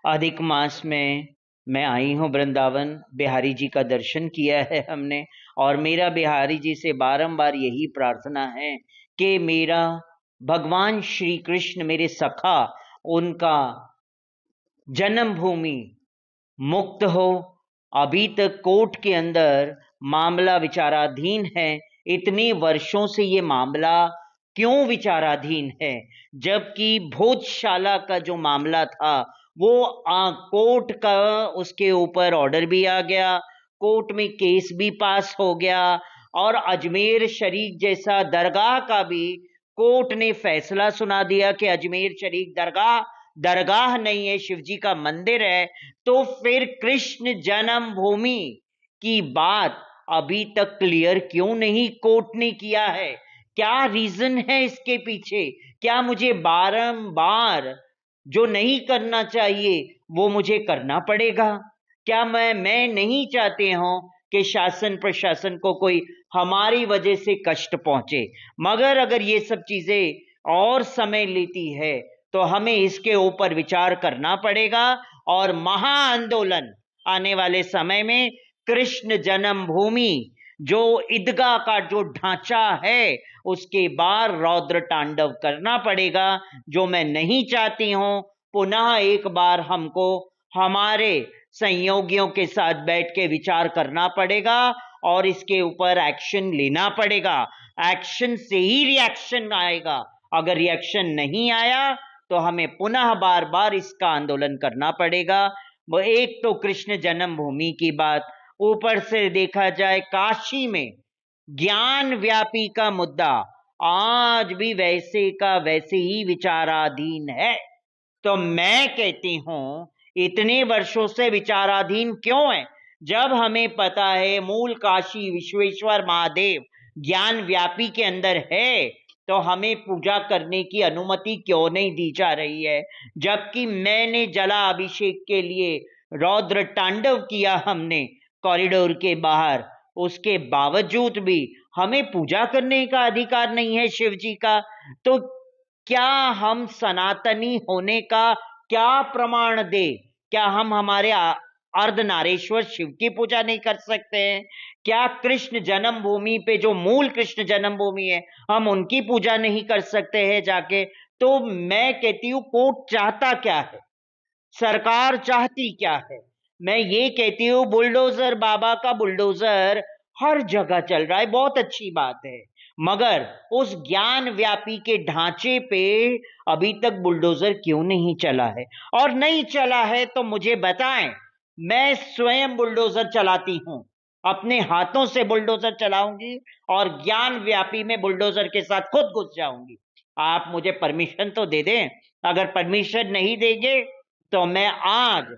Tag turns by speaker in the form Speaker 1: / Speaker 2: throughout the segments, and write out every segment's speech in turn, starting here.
Speaker 1: अधिक मास में मैं आई हूँ वृंदावन। बिहारी जी का दर्शन किया है हमने, और मेरा बिहारी जी से बारंबार यही प्रार्थना है कि मेरा भगवान श्री कृष्ण मेरे सखा, उनका जन्मभूमि मुक्त हो। अभी तक कोर्ट के अंदर मामला विचाराधीन है। इतने वर्षों से ये मामला क्यों विचाराधीन है, जबकि भोजशाला का जो मामला था वो कोर्ट का उसके ऊपर ऑर्डर भी आ गया, कोर्ट में केस भी पास हो गया, और अजमेर शरीफ जैसा दरगाह का भी कोर्ट ने फैसला सुना दिया कि अजमेर शरीफ दरगाह नहीं है, शिव जी का मंदिर है। तो फिर कृष्ण जन्मभूमि की बात अभी तक क्लियर क्यों नहीं कोर्ट ने किया है? क्या रीजन है इसके पीछे? क्या मुझे बारंबार जो नहीं करना चाहिए वो मुझे करना पड़ेगा? क्या मैं नहीं चाहते हूं कि शासन प्रशासन को कोई हमारी वजह से कष्ट पहुंचे, मगर अगर ये सब चीजें और समय लेती है तो हमें इसके ऊपर विचार करना पड़ेगा, और महाआंदोलन आने वाले समय में कृष्ण जन्मभूमि जो ईदगाह का जो ढांचा है उसके बाहर रौद्र तांडव करना पड़ेगा, जो मैं नहीं चाहती हूं। पुनः एक बार हमको हमारे सहयोगियों के साथ बैठ के विचार करना पड़ेगा और इसके ऊपर एक्शन लेना पड़ेगा। एक्शन से ही रिएक्शन आएगा। अगर रिएक्शन नहीं आया तो हमें पुनः बार बार इसका आंदोलन करना पड़ेगा। वो एक तो कृष्ण जन्मभूमि की बात, ऊपर से देखा जाए काशी में ज्ञान व्यापी का मुद्दा आज भी वैसे का वैसे ही विचाराधीन है। तो मैं कहती हूं इतने वर्षों से विचाराधीन क्यों है, जब हमें पता है मूल काशी विश्वेश्वर महादेव ज्ञान व्यापी के अंदर है, तो हमें पूजा करने की अनुमति क्यों नहीं दी जा रही है? जबकि मैंने जला अभिषेक के लिए रौद्र तांडव किया हमने कॉरिडोर के बाहर, उसके बावजूद भी हमें पूजा करने का अधिकार नहीं है शिव जी का। तो क्या हम सनातनी होने का क्या प्रमाण दे? क्या हम हमारे अर्धनारेश्वर शिव की पूजा नहीं कर सकते हैं? क्या कृष्ण जन्मभूमि पे जो मूल कृष्ण जन्मभूमि है हम उनकी पूजा नहीं कर सकते हैं जाके? तो मैं कहती हूं कोर्ट चाहता क्या है, सरकार चाहती क्या है? मैं ये कहती हूं बुलडोजर बाबा का बुलडोजर हर जगह चल रहा है, बहुत अच्छी बात है, मगर उस ज्ञान व्यापी के ढांचे पे अभी तक बुलडोजर क्यों नहीं चला है? और नहीं चला है तो मुझे बताएं, मैं स्वयं बुलडोजर चलाती हूं, अपने हाथों से बुलडोजर चलाऊंगी और ज्ञान व्यापी में बुलडोजर के साथ खुद घुस जाऊंगी। आप मुझे परमिशन तो दे दें। अगर परमिशन नहीं देंगे तो मैं आज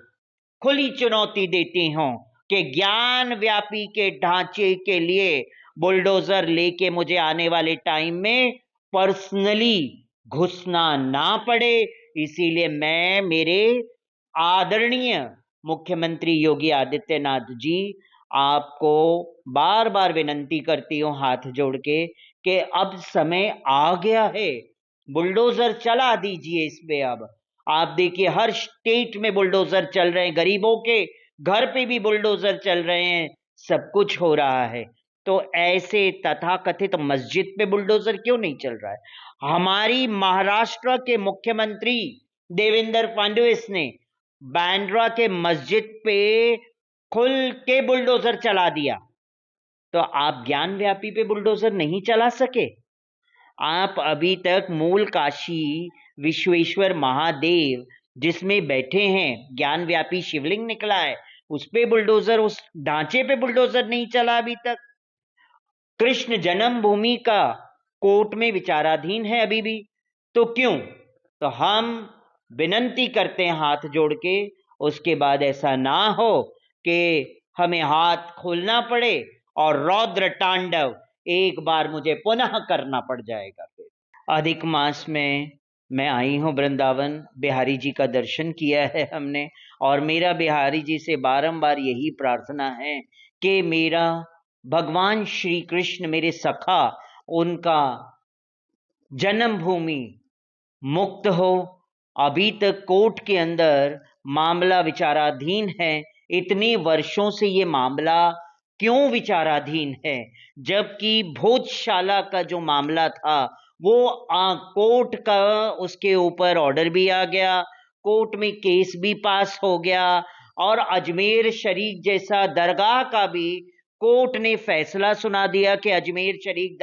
Speaker 1: खुली चुनौती देती हूं कि ज्ञान व्यापी के ढांचे के लिए बुलडोजर लेके मुझे आने वाले टाइम में पर्सनली घुसना ना पड़े। इसीलिए मैं मेरे आदरणीय मुख्यमंत्री योगी आदित्यनाथ जी आपको बार बार विनंती करती हूं हाथ जोड़ के कि अब समय आ गया है, बुलडोजर चला दीजिए इस पे। अब आप देखिए हर स्टेट में बुलडोजर चल रहे हैं, गरीबों के घर पे भी बुलडोजर चल रहे हैं, सब कुछ हो रहा है। तो ऐसे तथाकथित मस्जिद पे बुलडोजर क्यों नहीं चल रहा है? हमारी महाराष्ट्र के मुख्यमंत्री देवेंद्र फडणवीस ने बांद्रा के मस्जिद पे खुल के बुलडोजर चला दिया, तो आप ज्ञान व्यापी पे बुलडोजर नहीं चला सके? आप अभी तक मूल काशी विश्वेश्वर महादेव जिसमें बैठे हैं, ज्ञान व्यापी शिवलिंग निकला है, उस पे बुलडोजर, उस ढांचे पे बुलडोजर नहीं चला अभी तक। कृष्ण जन्मभूमि का कोर्ट में विचाराधीन है अभी भी, तो क्यों? तो हम विनंती करते हैं हाथ जोड़ के, उसके बाद ऐसा ना हो कि हमें हाथ खोलना पड़े और रौद्र तांडव एक बार मुझे पुनः करना पड़ जाएगा। फिर अधिक मास में मैं आई हूँ वृंदावन। बिहारी जी का दर्शन किया है हमने, और मेरा बिहारी जी से बारंबार यही प्रार्थना है कि मेरा भगवान श्री कृष्ण मेरे सखा, उनका जन्मभूमि मुक्त हो। अभी तक कोर्ट के अंदर मामला विचाराधीन है, इतने वर्षों से ये मामला क्यों विचाराधीन है, जबकि भोजशाला का जो मामला था वो कोर्ट का उसके ऊपर ऑर्डर भी आ गया, कोर्ट में केस भी पास हो गया और अजमेर शरीफ जैसा दरगाह का भी कोर्ट ने फैसला सुना दिया कि अजमेर शरीफ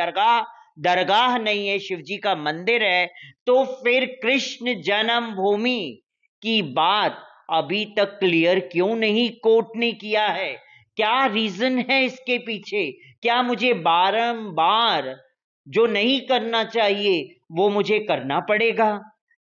Speaker 1: दरगाह नहीं है, शिव जी का मंदिर है। तो फिर कृष्ण जन्मभूमि की बात अभी तक क्लियर क्यों नहीं कोर्ट ने किया है? क्या रीजन है इसके पीछे? क्या मुझे बारंबार जो नहीं करना चाहिए वो मुझे करना पड़ेगा?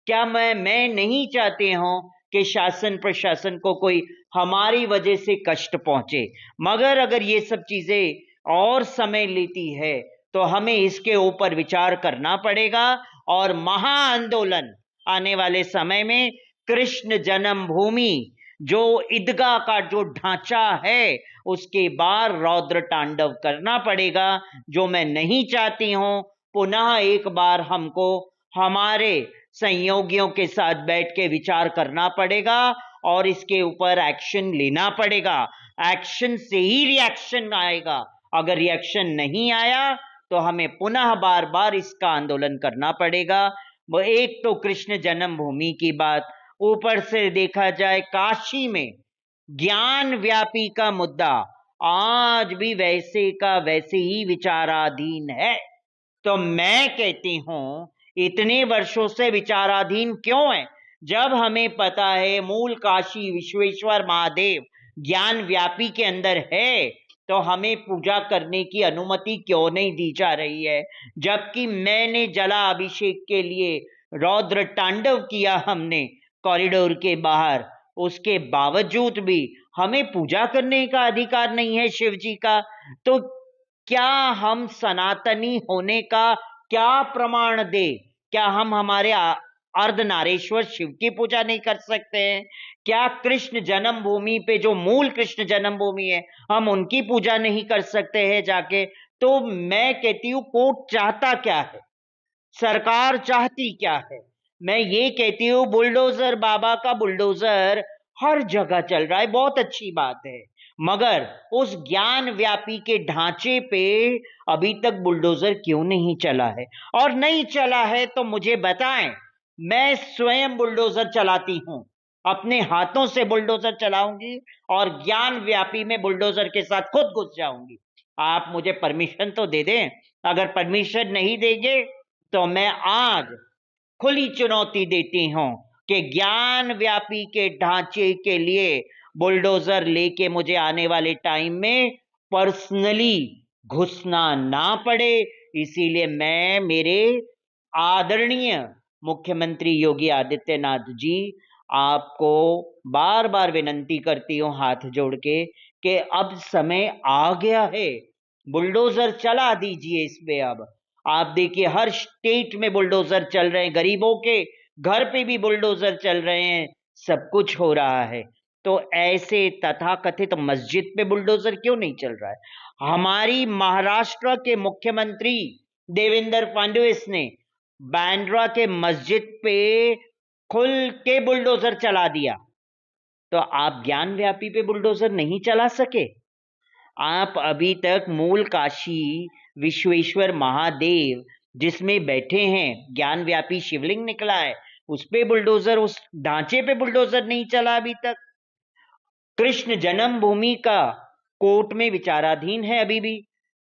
Speaker 1: क्या मैं नहीं चाहते हूं कि शासन प्रशासन को कोई हमारी वजह से कष्ट पहुंचे, मगर अगर ये सब चीजें और समय लेती है तो हमें इसके ऊपर विचार करना पड़ेगा और महाआंदोलन आने वाले समय में कृष्ण जन्मभूमि जो ईदगाह का जो ढांचा है उसके बाद रौद्र तांडव करना पड़ेगा, जो मैं नहीं चाहती हूं। पुनः एक बार हमको हमारे सहयोगियों के साथ बैठ के विचार करना पड़ेगा और इसके ऊपर एक्शन लेना पड़ेगा। एक्शन से ही रिएक्शन आएगा, अगर रिएक्शन नहीं आया तो हमें पुनः बार बार इसका आंदोलन करना पड़ेगा। वो एक तो कृष्ण जन्मभूमि की बात, ऊपर से देखा जाए काशी में ज्ञान व्यापी का मुद्दा आज भी वैसे का वैसे ही विचाराधीन है। तो मैं कहती हूं इतने वर्षों से विचाराधीन क्यों है, जब हमें पता है मूल काशी विश्वेश्वर महादेव ज्ञान व्यापी के अंदर है, तो हमें पूजा करने की अनुमति क्यों नहीं दी जा रही है? जबकि मैंने जला अभिषेक के लिए रौद्र तांडव किया हमने कॉरिडोर के बाहर, उसके बावजूद भी हमें पूजा करने का अधिकार नहीं है शिव जी का। तो क्या हम सनातनी होने का क्या प्रमाण दे? क्या हम हमारे अर्धनारेश्वर शिव की पूजा नहीं कर सकते हैं? क्या कृष्ण जन्मभूमि पे जो मूल कृष्ण जन्मभूमि है हम उनकी पूजा नहीं कर सकते हैं जाके? तो मैं कहती हूं कोर्ट चाहता क्या है, सरकार चाहती क्या है? मैं ये कहती हूं बुलडोजर बाबा का बुलडोजर हर जगह चल रहा है, बहुत अच्छी बात है, मगर उस ज्ञान व्यापी के ढांचे पे अभी तक बुलडोजर क्यों नहीं चला है? और नहीं चला है तो मुझे बताएं, मैं स्वयं बुलडोजर चलाती हूं, अपने हाथों से बुलडोजर चलाऊंगी और ज्ञान व्यापी में बुलडोजर के साथ खुद घुस जाऊंगी। आप मुझे परमिशन तो दे दें, अगर परमिशन नहीं देंगे तो मैं आज खुली चुनौती देती हूं कि ज्ञान व्यापी के ढांचे के लिए बुलडोजर लेके मुझे आने वाले टाइम में पर्सनली घुसना ना पड़े। इसीलिए मैं मेरे आदरणीय मुख्यमंत्री योगी आदित्यनाथ जी आपको बार बार विनंती करती हूं हाथ जोड़ के कि अब समय आ गया है, बुलडोजर चला दीजिए इस पे। अब आप देखिए हर स्टेट में बुलडोजर चल रहे हैं, गरीबों के घर पे भी बुलडोजर चल रहे हैं, सब कुछ हो रहा है। तो ऐसे तथाकथित मस्जिद पे बुलडोजर क्यों नहीं चल रहा है? हमारी महाराष्ट्र के मुख्यमंत्री देवेंद्र फडणवीस ने बांद्रा के मस्जिद पे खुल के बुलडोजर चला दिया, तो आप ज्ञान व्यापी पे बुलडोजर नहीं चला सके? आप अभी तक मूल काशी विश्वेश्वर महादेव जिसमें बैठे हैं, ज्ञान व्यापी शिवलिंग निकला है, उस पे बुलडोजर, उस ढांचे पे बुलडोजर नहीं चला अभी तक। कृष्ण जन्मभूमि का कोर्ट में विचाराधीन है अभी भी,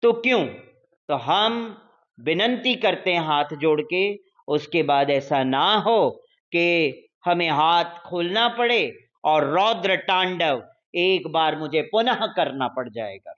Speaker 1: तो क्यों? तो हम विनंती करते हैं हाथ जोड़ के, उसके बाद ऐसा ना हो कि हमें हाथ खोलना पड़े और रौद्र तांडव एक बार मुझे पुनः करना पड़ जाएगा।